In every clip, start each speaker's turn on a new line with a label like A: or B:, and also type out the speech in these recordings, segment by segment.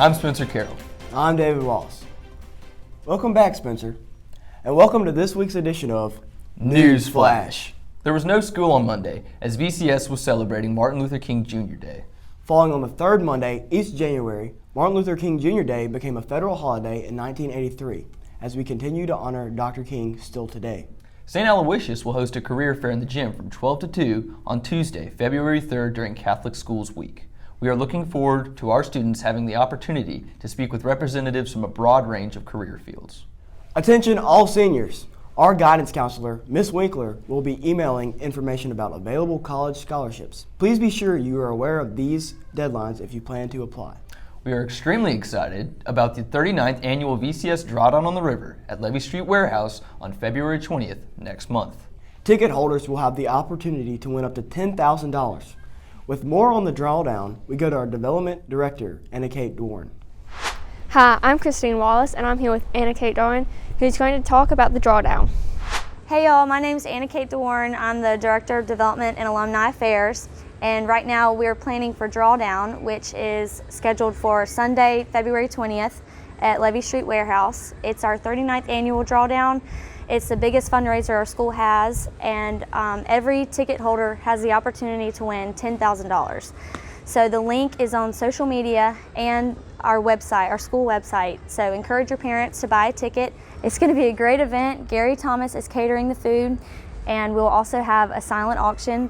A: I'm Spencer Carroll.
B: I'm David Wallace. Welcome back, Spencer, and welcome to this week's edition of
A: News Flash. There was no school on Monday as VCS was celebrating Martin Luther King Jr. Day.
B: Falling on the third Monday each January, Martin Luther King Jr. Day became a federal holiday in 1983 as we continue to honor Dr. King still today.
A: St. Aloysius will host a career fair in the gym from 12 to 2 on Tuesday, February 3rd during Catholic Schools Week. We are looking forward to our students having the opportunity to speak with representatives from a broad range of career fields.
B: Attention all seniors. Our guidance counselor, Ms. Winkler, will be emailing information about available college scholarships. Please be sure you are aware of these deadlines if you plan to apply.
A: We are extremely excited about the 39th annual VCS Drawdown on the River at Levy Street Warehouse on February 20th next month.
B: Ticket holders will have the opportunity to win up to $10,000. With more on the drawdown, we go to our development director, Anna Kate Dorn.
C: Hi, I'm Christine Wallace, and I'm here with Anna Kate Dorn, who's going to talk about the drawdown.
D: Hey y'all, my name's Anna Kate Dorn. I'm the Director of Development and Alumni Affairs, and right now we're planning for Drawdown, which is scheduled for Sunday, February 20th at Levy Street Warehouse. It's our 39th annual Drawdown. It's the biggest fundraiser our school has, and every ticket holder has the opportunity to win $10,000. So the link is on social media and our website, our school website. So encourage your parents to buy a ticket. It's going to be a great event. Gary Thomas is catering the food, and we'll also have a silent auction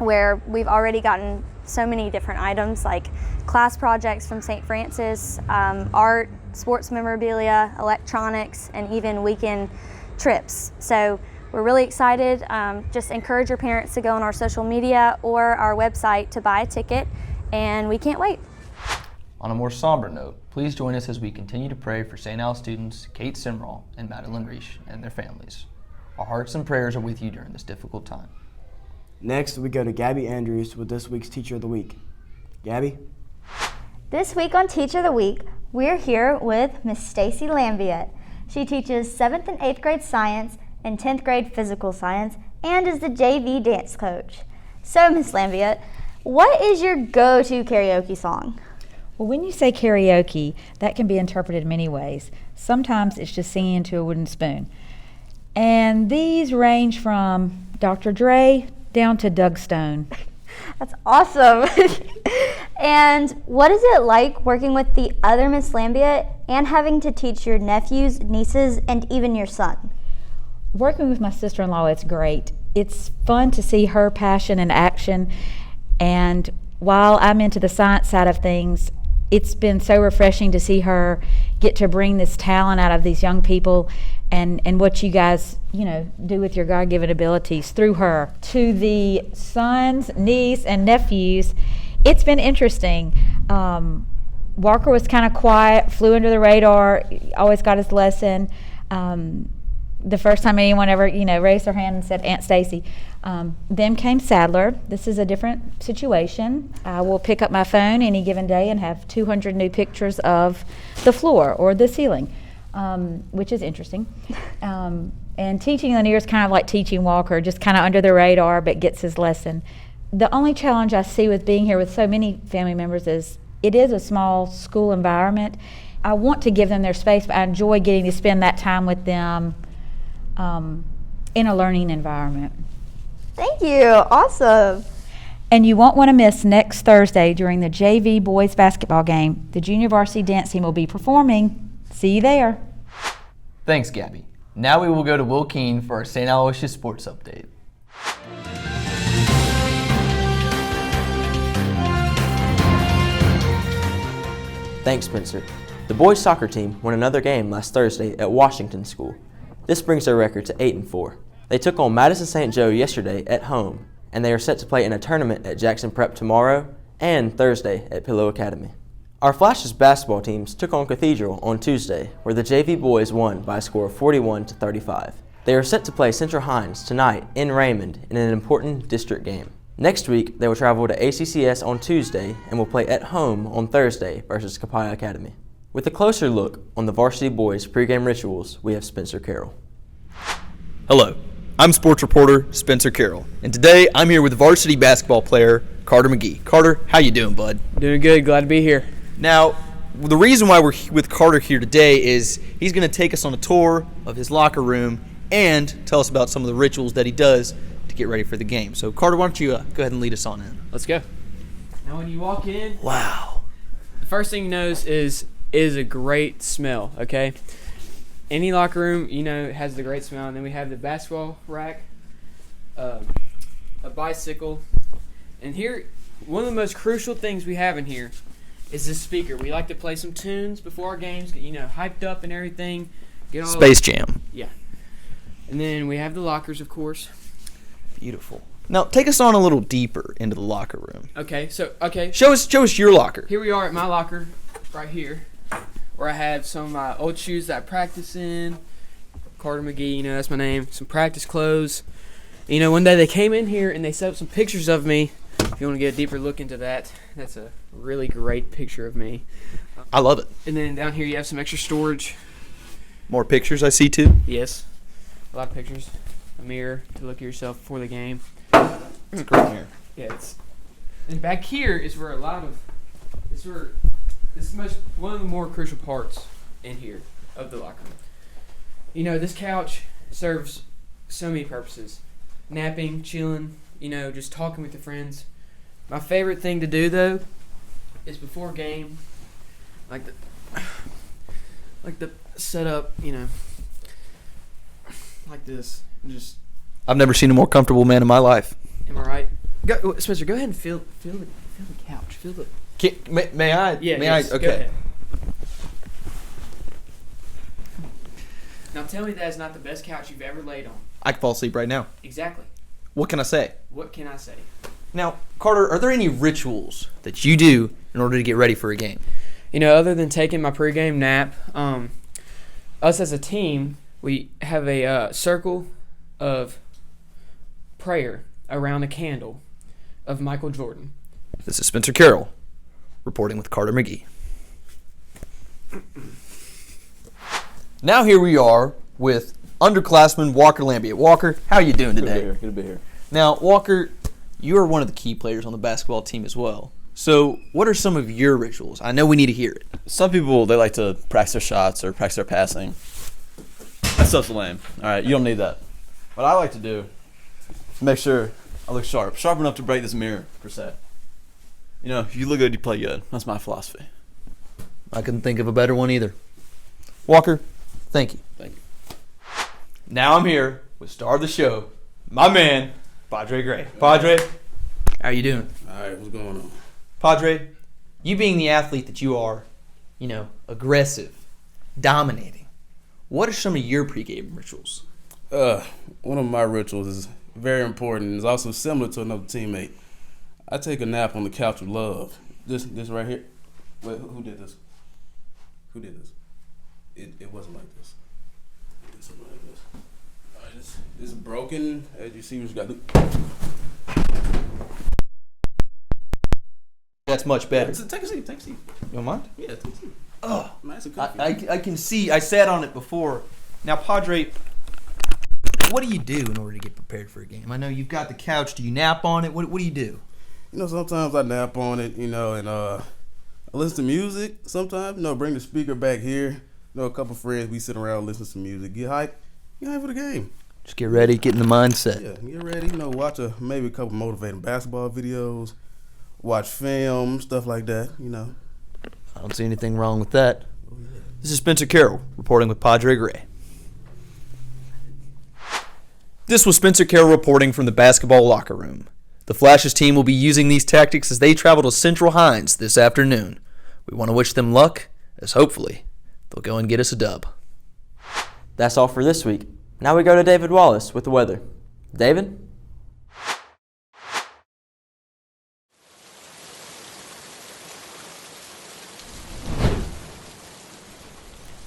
D: where we've already gotten so many different items like class projects from St. Francis, art, sports memorabilia, electronics, and even weekend trips. So we're really excited. Just encourage your parents to go on our social media or our website to buy a ticket, and we can't wait.
A: On a more somber note, please join us as we continue to pray for St. Al students Kate Simrall and Madeline Reich and their families. Our hearts and prayers are with you during this difficult time.
B: Next, we go to Gabby Andrews with this week's Teacher of the Week. Gabby?
E: This week on Teacher of the Week, we're here with Miss Stacy Lambiette. She teaches 7th and 8th grade science and 10th grade physical science and is the JV dance coach. So, Miss Lambiette, what is your go-to karaoke song?
F: Well, when you say karaoke, that can be interpreted many ways. Sometimes it's just singing into a wooden spoon. And these range from Dr. Dre down to Doug Stone.
E: That's awesome. And what is it like working with the other Miss Lambiette and having to teach your nephews, nieces, and even your son?
F: Working with my sister-in-law, it's great. It's fun to see her passion in action. And while I'm into the science side of things, it's been so refreshing to see her get to bring this talent out of these young people and what you guys, do with your God-given abilities through her. To the sons, niece, and nephews, it's been interesting. Walker was kind of quiet, flew under the radar, always got his lesson. The first time anyone ever, raised their hand and said, Aunt Stacy. Then came Sadler. This is a different situation. I will pick up my phone any given day and have 200 new pictures of the floor or the ceiling, which is interesting. And teaching Lanier is kind of like teaching Walker, just kind of under the radar, but gets his lesson. The only challenge I see with being here with so many family members is it is a small school environment. I want to give them their space, but I enjoy getting to spend that time with them in a learning environment.
E: Thank you. Awesome.
F: And you won't want to miss next Thursday during the JV boys basketball game. The junior varsity dance team will be performing. See you there.
A: Thanks, Gabby. Now we will go to Will Keene for our St. Aloysius Sports Update.
G: Thanks, Spencer. The boys soccer team won another game last Thursday at Washington School. This brings their record to 8-4. They took on Madison St. Joe yesterday at home, and they are set to play in a tournament at Jackson Prep tomorrow and Thursday at Pillow Academy. Our Flashes basketball teams took on Cathedral on Tuesday, where the JV boys won by a score of 41-35. They are set to play Central Hines tonight in Raymond in an important district game. Next week, they will travel to ACCS on Tuesday and will play at home on Thursday versus Copiah Academy. With a closer look on the varsity boys pregame rituals, we have Spencer Carroll.
H: Hello, I'm sports reporter Spencer Carroll, and today I'm here with varsity basketball player Carter McGee. Carter, how you doing, bud?
I: Doing good, glad to be here.
H: Now, the reason why we're with Carter here today is he's going to take us on a tour of his locker room and tell us about some of the rituals that he does to get ready for the game. So, Carter, why don't you go ahead and lead us on in?
I: Let's go. Now, when you walk in,
H: Wow.
I: the first thing you notice is a great smell, okay? Any locker room, has the great smell. And then we have the basketball rack, a bicycle. And here, one of the most crucial things we have in here is this speaker. We like to play some tunes before our games, get, hyped up and everything. Get all
H: Space Jam.
I: Yeah. And then we have the lockers, of course.
H: Beautiful. Now, take us on a little deeper into the locker room.
I: Okay,
H: Show us your locker.
I: here we are at my locker right here, where I have some of my old shoes that I practice in. Carter McGee, that's my name. Some practice clothes. One day they came in here and they set up some pictures of me. If you want to get a deeper look into that, that's a really great picture of me.
H: I love it.
I: And then down here you have some extra storage.
H: More pictures I see, too.
I: Yes, a lot of pictures. A mirror to look at yourself before the game.
H: It's a great mirror.
I: Yeah, and back here is where this is one of the more crucial parts in here of the locker room. This couch serves so many purposes. Napping, chilling, just talking with your friends. My favorite thing to do though is before game, like the setup, like this, and just.
H: I've never seen a more comfortable man in my life.
I: Am I right? Spencer, go ahead and feel the couch. Feel the.
H: May I?
I: Yeah.
H: May
I: yes,
H: I?
I: go
H: Okay.
I: ahead. Now tell me that is not the best couch you've ever laid on.
H: I can fall asleep right now.
I: Exactly.
H: What can I say?
I: What can I say?
H: Now, Carter, are there any rituals that you do in order to get ready for a game?
I: Other than taking my pregame nap, us as a team, we have a circle of prayer around a candle of Michael Jordan.
H: This is Spencer Carroll, reporting with Carter McGee. Now here we are with underclassman Walker Lambiet. Walker, how are you doing today?
J: Good to be here.
H: Now, Walker, you are one of the key players on the basketball team as well. So what are some of your rituals? I know we need to hear it.
J: Some people, they like to practice their shots or practice their passing. That stuff's lame. All right, you don't need that. What I like to do is make sure I look sharp enough to break this mirror, per se. If you look good, you play good. That's my philosophy.
H: I couldn't think of a better one either. Walker, thank you.
J: Thank you.
H: Now I'm here with star of the show, my man, Padre Gray. Padre, how are you doing?
K: All right, what's going on?
H: Padre, you being the athlete that you are, aggressive, dominating, what are some of your pregame rituals?
K: One of my rituals is very important and is also similar to another teammate. I take a nap on the couch of love. This right here. Wait, who did this? Who did this? It wasn't like this. It did something like this. All right, this is broken. As you see, we just got to.
H: That's much better.
K: Take a seat.
H: You don't mind?
K: Yeah, take a seat.
H: Oh,
K: Nice and comfy.
H: I can see. I sat on it before. Now, Padre, what do you do in order to get prepared for a game? I know you've got the couch. Do you nap on it? What do you do?
K: Sometimes I nap on it, and I listen to music sometimes. Bring the speaker back here. A couple friends, we sit around, listen to music, get hyped for the game.
H: Just get ready, get in the mindset.
K: Yeah, get ready. Watch maybe a couple motivating basketball videos, watch film, stuff like that.
H: I don't see anything wrong with that. This is Spencer Carroll reporting with Padre Gray. This was Spencer Carroll reporting from the basketball locker room. The Flashes team will be using these tactics as they travel to Central Hines this afternoon. We want to wish them luck, as hopefully they'll go and get us a dub.
G: That's all for this week. Now we go to David Wallace with the weather. David?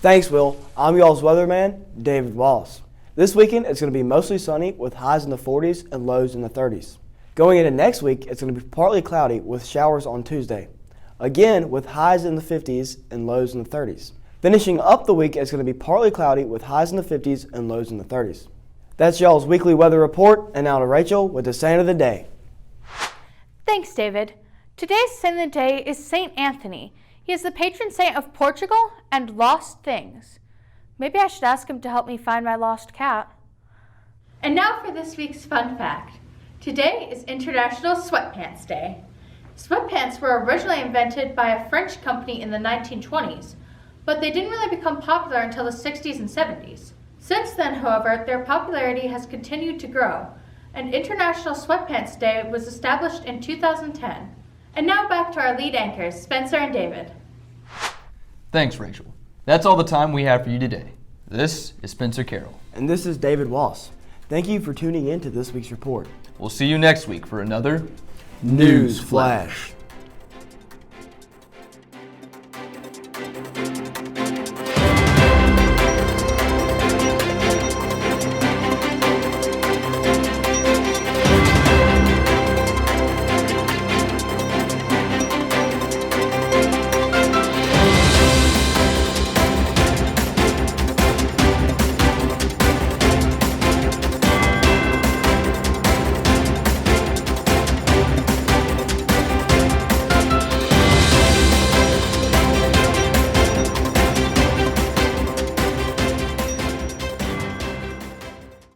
B: Thanks, Will. I'm y'all's weatherman, David Wallace. This weekend, it's going to be mostly sunny with highs in the 40s and lows in the 30s. Going into next week, it's going to be partly cloudy with showers on Tuesday. Again, with highs in the 50s and lows in the 30s. Finishing up the week, it's going to be partly cloudy with highs in the 50s and lows in the 30s. That's y'all's weekly weather report, and now to Rachel with the saint of the day.
L: Thanks, David. Today's saint of the day is St. Anthony. He is the patron saint of Portugal and lost things. Maybe I should ask him to help me find my lost cat. And now for this week's fun fact. Today is International Sweatpants Day. Sweatpants were originally invented by a French company in the 1920s, but they didn't really become popular until the 60s and 70s. Since then, however, their popularity has continued to grow, and International Sweatpants Day was established in 2010. And now back to our lead anchors, Spencer and David.
A: Thanks, Rachel. That's all the time we have for you today. This is Spencer Carroll.
B: And this is David Wallace. Thank you for tuning in to this week's report.
A: We'll see you next week for another
B: News Flash.